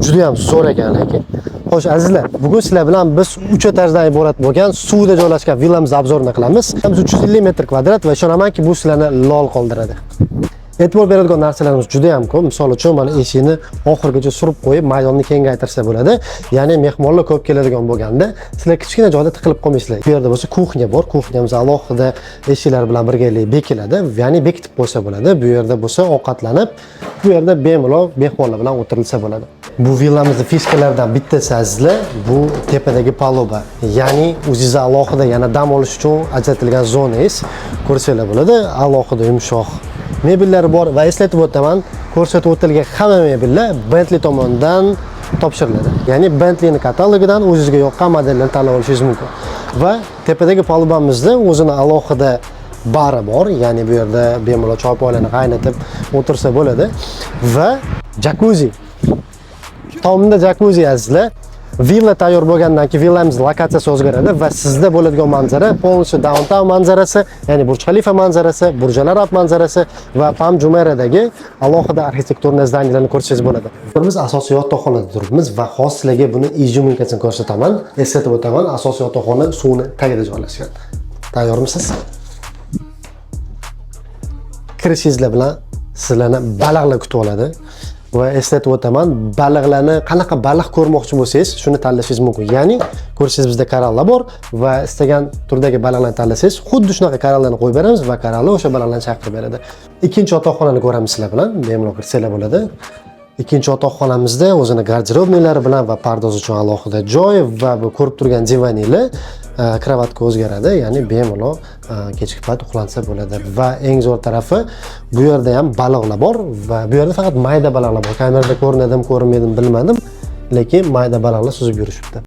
juda ham zo'r ekan lekin. Xo'sh azizlar, bugun sizlar bilan biz 3 etajdan iborat bo'lgan suvda joylashgan villamiz obzorini qilamiz. 350 metr kvadrat va ishonamanki bu sizlarni lol qoldiradi. E'tibor beradigan narsalarimiz juda ham ko'p. Misol uchun mana eshikni oxirigacha surib qo'yib maydonni kengaytirsa bo'ladi. Ya'ni mehmonlar ko'p keladigan bo'lganda sizlar kichkina joyda tiqilib qolmaysizlar. Bu yerda bo'lsa kuxnya bor. Kuxnyamiz alohida eshiklar bilan birgalikda bekiladi. Ya'ni bekitib qo'ysa bo'ladi. Bu yerda bo'lsa ovqatlanib, bu yerda bemalol mehmonlar bilan o'tirilsa bo'ladi. Bu villamizning fiskalaridan bittasi azizlar, bu tepadagi paluba. Ya'ni o'zingiz alohida yana dam olish uchun ajratilgan zonangiz. Ko'rsanglar bo'ladi, alohida yumshoq mebellar bor va eslatib o'taman, ko'rsatib o'tilgan hamma mebellar Bentley tomonidan topshiriladi. Ya'ni Bentleyning katalogidan o'zingizga yoqqan modellarni tanlab olishingiz mumkin. Va tepadagi palubamizda o'zini alohida bari bor, ya'ni bu yerda bemalol choy poylarni qaynatib o'tirsa bo'ladi va jakuzi. Tomda jakuzi azizlar. Villa tayyor bo'lgandan keyin villamiz lokatsiyasi o'zgaradi va sizda bo'ladigan manzara polniy downtown manzarasi, ya'ni Burj Khalifa manzarasi, Burj Al Arab manzarasi va Palm Jumeira'dagi alohida arxitekturniy zdaniylarni ko'rishingiz bo'ladi. Biz asosiy yotoqxonada turibmiz va hozir sizlarga buni izjuminkasini ko'rsataman. Eslatib o'taman, asosiy yotoqxona suvni tagida joylashgan. Tayyormisiz? Kirishingiz bilan sizlarni baliqlar kutib oladi. Va eslatib o'taman, baliqlarni qanaqa baliq ko'rmoqchi bo'lsangiz, shuni tanlashingiz mumkin. Ya'ni ko'rishingiz bizda korallar bor va istagan turdagi baliqlarni tanlasangiz, xuddi shunaqa korallarni qo'yib beramiz va korallar o'sha baliqlarni chaqirib beradi. Ikkinchi yotoqxonani ko'ramiz sizlar bilan, bemalol kirsanglar bo'ladi. Ikkinchi yotoqxonamizda o'zini garderobnilari bilan va pardoz uchun alohida joy va bu ko'rib turgan divaninglar kravatga o'zgaradi, ya'ni bemalol kechki payt uxlansa bo'ladi. Va eng zo'r tarafi, bu yerda ham baliqlar bor va bu yerda faqat mayda baliqlar bor. Kamerada ko'rinadimi, ko'rinmaydimi bilmadim, lekin mayda baliqlar suzib yurishibdi.